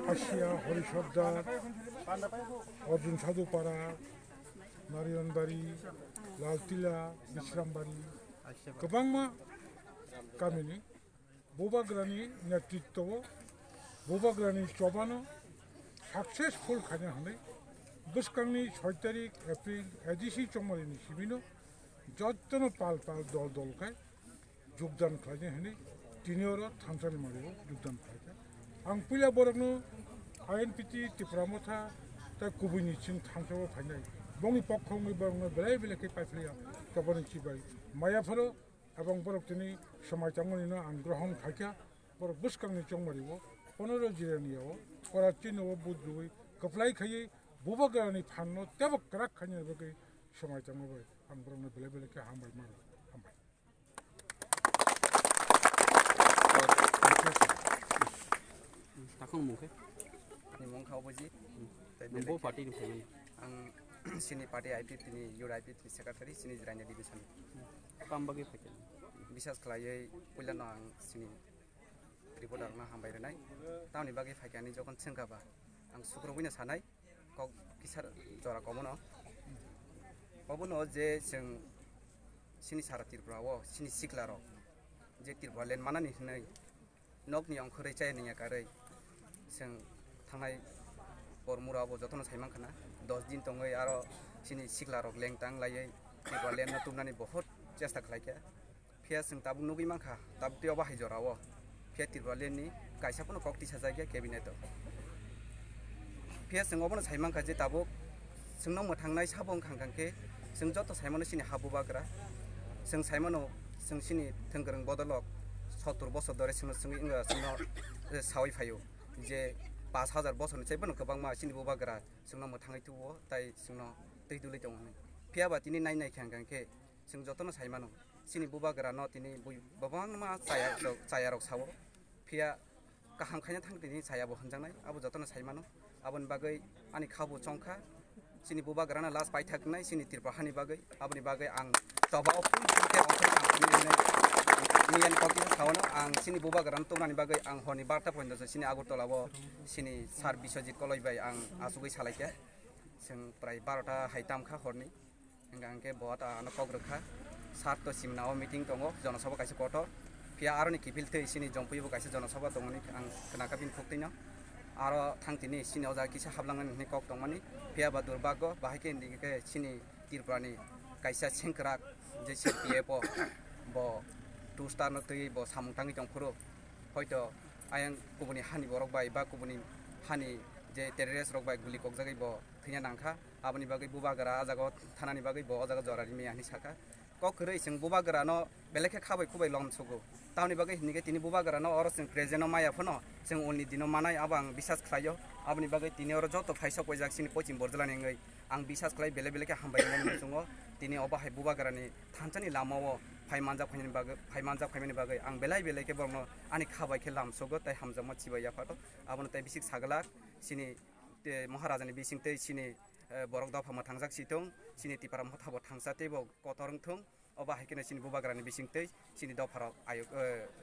खासिया हरिसरदार अर्जुन साधुपारा नारियनबारी लालटिला बिश्रामबारी गोबां गामिनि बबाग्रानि नेतृत्व बबाग्रानि जबानो सक्सेसफुल खानो हानाय बोसकांनि 6 तारिख एप्रिल एडिसि चंमारिनि सिबिनो जत्तनो पाल दल दलखाय योगदान खालामनो हानाय दिनैर थानसालि मारियाव योगदान खालामो आं पहिला बरकनो आईएनपीटी तिप्रामथा ता गुबुननिथिं थांसाव फायनाय बंनि पक्षनि बरकनो बेले-बेलेके पाइफ्लिया जबानि चिबाय मायाफोर এবং বরক তিনি সময় চামনিनो आं ग्रहण खायखा बरक बोसकांनि चंमारियाव 15 जिरानियाव कराची नव बुद्रुई कपलाई खायै बबाग्रानि फाननो तेबक क्राक खानि बगै समय चामबाय आं बरकनो बेले-बेलेके हामबाय मारो हामबाय ताखं मुखे नि मंखाव बजि नंबो पार्टी नि फैमोन आं सिनि पार्टी आईपीपी नि युर आईपीपी सेक्रेटारि सिनि जिरायना डिभिजन कामबागै फैखै बिसास खालायै पहिलानो आं सिनि रिपर्टारनो हामबाय रनाय तावनि बागै फायखानि जखन सोंखाबा आं सुक्रबैनो सानाय कक किसार जरा कबनो जे जों सिनि सारा तिरफ्राव सिनि सिक्लाराव जे तिरफ्रा लेन मानानि नै नकनि अंखरै चायनिया कारै जों थांनाय बरमुराव जतन साइमांखाना 10 दिन तंगै आरो सिनि सिक्लाराव लेंटां लायै तिरफ्रा लेन तुमनानि बहुत चेष्टा खालायखा फिया जों ताबु नुगै मांखा ताबु तेयाव बाहाय जराव फिया तिरफ्रा लेननि गायसाफोरनो कक्ति साजायखा केबिनेट फिया जों अबनो साइमांखा जे ताबु जोंनाव मोथांनाय साबं खांखांखे जों जत साइमानो सिनि हाबु बाग्रा जों साइमानो जों सिनि थोंगोरों बदलक 70 बছর ধরে जोंनो सावै फायो जे 5000 बছरनि चाइबो गोबां मा सिनि बबाग्रा जोंनो मोथाङै तुवो ताइ जोंनो दै दुलै दङ फियाबा तिनि नायनाय खांखांखे जों जतनो साइमानो सिनि बबाग्रा न तिनि गोबां मा चायारक सावो फिया गाहाम खायना थांदिनि चायाबो हनजांनाय आबो जतनो साइमानो आबोन बागै आनि खाबु चंखा सिनि बबाग्राना लास्ट पाइथाकनाय सिनि तिरपाहानि बागै आबनि बागै आं जबाव फुलके अंखर मियान कक्ति सावनो आं सिनि बबाग्रान तोमनानि बागै आं हरनि 12टा पइन्टसो सिनि आगरतलाबो सिनि सार बिश्वजित कलयबाय आं आसुगै सालायखे जों प्राय 12टा हाइतामखा हरनि अंगांके बहुत आनो कग्रखा 7 तो सिमनाव मीटिंग दङ जनसभा काइसे कटर फिया आरोनि किफिलथै सिनि जंपयबो काइसे जनसभा दङनि आं खोनाका बिन फुक्तैनो आरो थांतिनि सिनियाव जा किसा हाबलांनानि कक दङनि फिया बा दुर्भाग्य बाहायके इन्दिके सिनि तिरप्रानि काइसा सेंक्राक जे सीपीएफ ब 2 स्टार न तै ब सामुंथांनि दंफोरो हयतो आयं गुबुनि हानि बरक बाय बा गुबुनि हानि जे टेररिस्ट रक बाय गुलि कक जागै ब थैना नांखा आबनि बागै बुबागरा आजाग थानानि बागै ब आजाग जरानि मियानि साखा ककरै जों बुबागरा न बेलेखे खाबाय खुबाय लमसगो तावनि बागै हिनिगे तिनि बुबागरा न अर जों प्रेजेन्ट माया फनो जों उननि दिनो मानाय आबां बिसास खालायो आबनि बागै तिनि अर जतो फाइसा पयजाक्सिनि पचिं बरजलानिङै आं बिसास खालाय बेले-बेलेके हामबाय जोङो तिनि अबाहाय बुबागरानि थानसानि लामाव फाइमानजाब फाइमानि बागै आं बेले-बेलेके बरनो आनि खाबायखे लामसगो ताइ हामजामा चिबाय याफाto आबनो ताइ बिसिक सागला सिनि महाराजानि बिसिंतै सिनि बरक दाफा थांजाक सिथं सिनि तिपारा मथाबो थांसातेबो कतरंथं अबा हायकेने सिनि बुबाग्रानि बिसिंतै सिनि दाफारा आयोग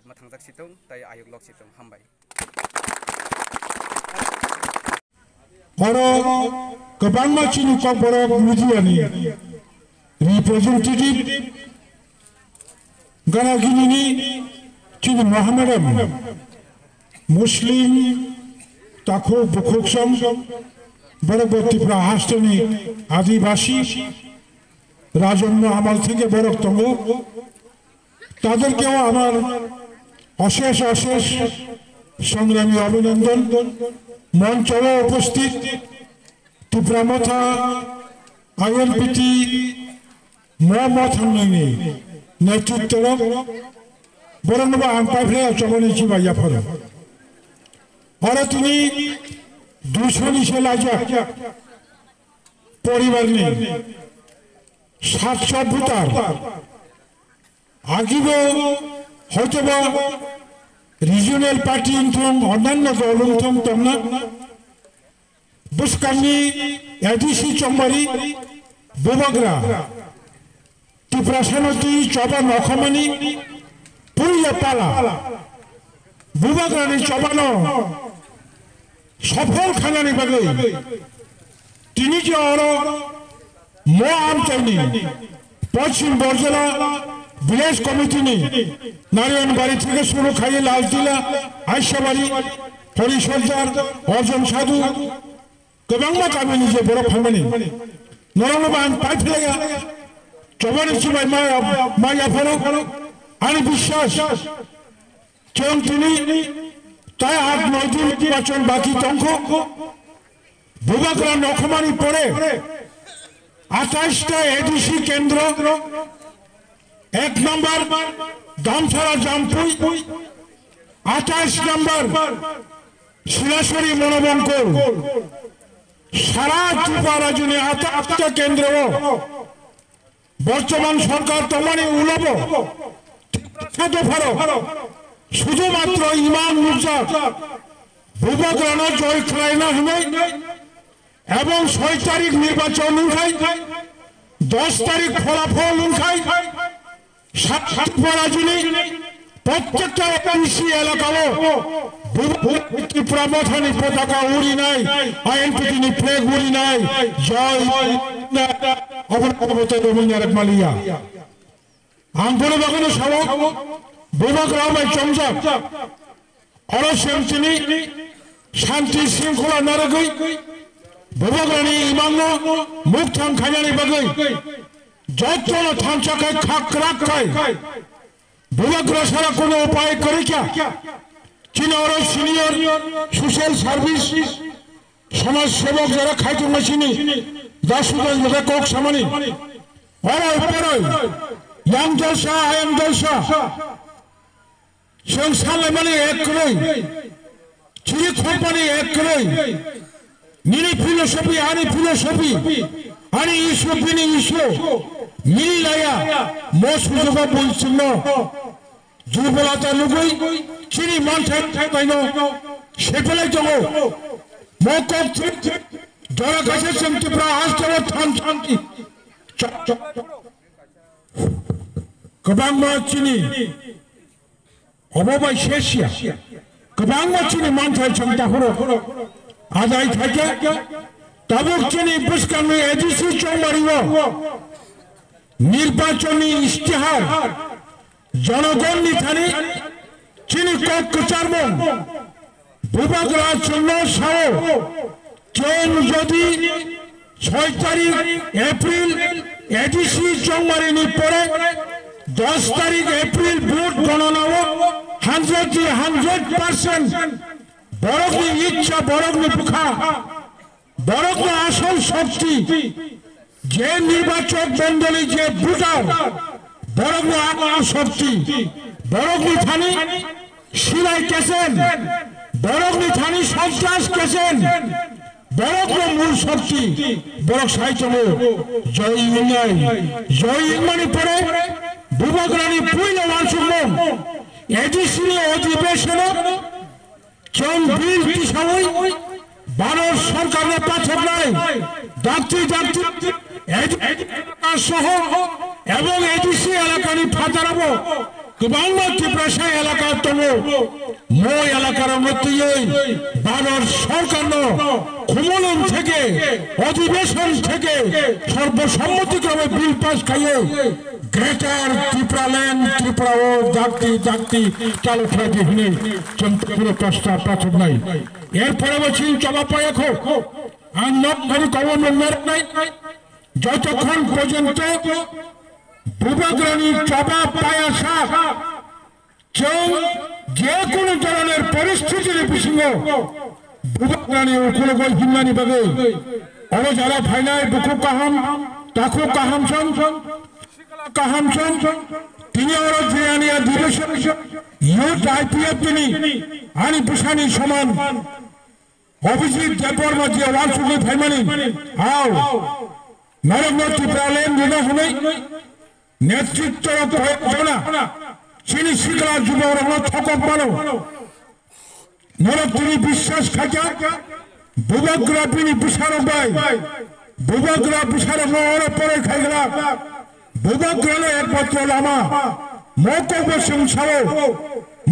मथांजाक सिथं ताइ आयोग लक सिथं हामबाय बरक गोबां मानसिनि कक बरक मिडियानि रिप्रेजेन्टेटिभ गानागिनिनि चिनि मोहामेडम मुस्लिम ताखो बुखुकसम बरकबर्तीफ्रा हास्टनि आदिबासी राजन्य आमाल থেকে বরক তঙ্গ তাদেরকেও আমার অশেষ অশেষ সংগ্রামী অভিনন্দন মঞ্চে উপস্থিত ত্রিপুরামথা আইএনপিটি মোহাম্মদ হামনানি নেতৃত্বের বরংবা आं पाइफ्राया चमनि चिबाया फर और তিনি 200 নিচে লাজা পরিবারনি 700 ভোটার আগিব হয়তোবা রিজিওনাল পার্টি ইনথম অন্যান্য দল ইনথম তমনা বুসকানি এডিসি চম্বারি ববাগ্রা ত্রিপ্রাসানতি চবা নখমানি পুরিয়া পালা বুবাগ্রানি চবানো সফল খানানি বাগে তিনি যে আরো মো আমচাইনি পশ্চিম বরজলা ভিলেজ কমিটি নারায়ণ বাড়ি থেকে শুরু খাইয়ে লালটিলা আইসাবাড়ি হরিসর্দার অর্জন সাধু गोबां गामिनि जे बर' खामानि नरंगबा आं पाइफेलाया जबानि सिबाय माइ आफानाव आंनि बिश्वास जों दिनै তাই 8-9 দিন নির্বাচন বাকি তঙ্ক বুবাগ্রা নখমারি পরে 28টা এডিসি কেন্দ্র 1 নম্বর দামছড়া জামপুই 28 নম্বর শিলাসরি মনোবঙ্কর সারা ত্রিপুরা রাজ্যে 8টা কেন্দ্র বর্তমান সরকার তোমানি উলব শুধুমাত্র ইমাম মুর্জা ভূপগ্রাণ জয় খেলাইনা হবে এবং 6 তারিখ নির্বাচন উঠাই 10 তারিখ ফলাফল উঠাই প্রত্যেকটা এমসি এলাকাও ত্রিপুরা মথানি পতাকা উড়ি নাই আইএনপিটি ফ্লেগ উড়ি নাই জয় অবনবত মালিয়া আমপুরে বাগানো সব বুবাগ্রামায় চমচাক অরসেমচিনি শান্তি শৃঙ্খলা নারগৈ বুবাগ্রানি ইমান্য মুখথাং খাইনানি বাগৈ যত্ন থামচাকায় খাক রাখায় বুবাগ্রা সারা কোনো উপায় করে চীনা ওরা সিনিয়র সোশ্যাল সার্ভিস সমাজ সেবক যারা খাইতে মেশিনি 10 মেঘা কোক সামানি ওরাই পরাই ইয়াং জলসা আয়াং জলসা जों सालायमानि एकै चिरि कम्पानि एकै निनि फिलसफी आनि इशु बिनि इशु मिलाया मसुजोगा बुलसिन दुर्बलता नुगै चिरि मानथाय थायनो सेफेलाय दङ मकब जरा गासे जों टिप्रा हास्टेलाव थांथि गोबां मानसिनि অববাই শেষিয়া গোবাং মাছিনি মানথাই সংতা হলো আদায় থাকে তাবুক চিনি বুসকামি এডিসি চৌমারিব নির্বাচনী ইশতেহার জনগণ নিথানি চিনি কক চারমন বুবাগ্রা জন্য সাও কেন যদি 6 তারিখ এপ্রিল এডিসি চৌমারিনি পরে 10 তারিখ এপ্রিল ভোট গণনা 100% বড়গ্নি ইচ্ছা বড়গ্নি পুখা বড়গ্নি আসল শক্তি যে নির্বাচক মন্ডলী যে ভোটার বড়গ্নি আসল শক্তি বড়গ্নি থানি সিলাই কেছেন বড়গ্নি থানি সন্ত্রাস কেছেন বড়গ্নি মূল শক্তি বড় সাইচম জয় ইংলাই জয় ইংমানি পরে বুবাগ্রানি পুইলে ওয়ানসুমন এডিসি অধিবেশন চম বিল সময় ভারত সরকারের পাথর নাই ডাক্তি সহ এবং এডিসি এলাকানি ফাদারাব গোবাং ত্রিপুরা এলাকার দङ মো এলাকার মধ্যে ভারত সরকার ক্ষমলন থেকে অধিবেশন থেকে সর্বসম্মতিক্রমে বিল পাস খাইয়ে গ্রেটার ত্রিপুরাল্যান্ড ত্রিপুরা ও জাতি চালু খেলাটি হলে চন্দ্রপুর প্রস্তাব পাথর নাই এরপরে বলছি জবাব পায় আর নকরি গভর্নমেন্ট নাই যতক্ষণ পর্যন্ত বুবাগ্রানি জবাব পায় আসা যে কোনো ধরনের পরিস্থিতির বিসঙ্গে বুবাগ্রানি উপলগল হিন্দানি বাগে অর যারা ফাইনায় বুকু কাহাম তাকু কাহাম কাহামসন তিনি ওরা জিয়ানিয়া দিবসন ইউথ আইপিএফ তিনি আনি বুসানি সমান অভিজিৎ দেববর্ম যে ওয়ানসুলি ফাইমানি আও নরেন্দ্র ত্রিপুরালেন নিনা হলে নেতৃত্ব প্রয়োজনা চিনি শিকলা যুবরঙ্গ থকক মানো নরক তিনি বিশ্বাস খাজা বুবাগ্রা তিনি বুসারক বাই বুবাগ্রা বুসারক ওরা পরে খাইগলা বুবাগ্রানে একমাত্র লামা মকব সংসার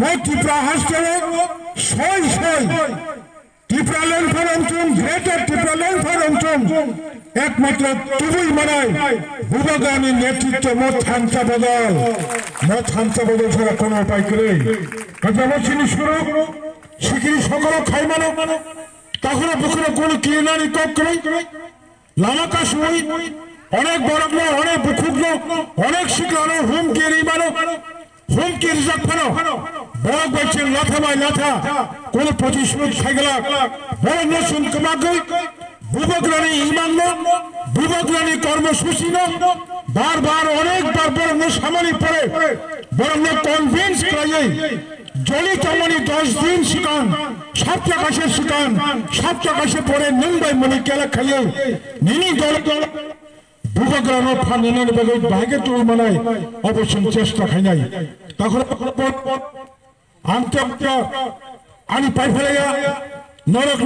মো ত্রিপুরা হাসপাতালে 6 ত্রিপুরাল্যান্ড ফরমচুম গ্রেটার ত্রিপুরাল্যান্ড ফরমচুম একমাত্র তুই মানায় বুবাগানের নেতৃত্ব মত হামচা বদল ছাড়া কোনো উপায় করে চিনি শুরু শিখিরি সকল খাই মানো তখন বুকুরে কোনো কিনে নানি কক করে লামাকা শুই অনেক বড় অনেক বুকুগ্ন অনেক শিখলো হুমকি মানো হুমকি রিজার্ভ ফানো বড় বলছেন লাথা কোন প্রতিশোধ সাইগলা বড় নসুন কমাগই বুবগ্রানি ইমান বুবগ্রানি কর্মসূচি বারবার অনেকবার বড় সামনে পড়ে বড় কনভিন্স করাই জলি চমনি 10 দিন শিকান সপ্তাহে শিকান সপ্তাহে পরে মুম্বাই মনি কেলা খাইয়ে নিনি দল বুবগ্রানো ফানিনের বেগে ভাগে তুই মানায় অবশ্যই চেষ্টা খাই নাই তখন আনতে আনি পাই ফেলে নরক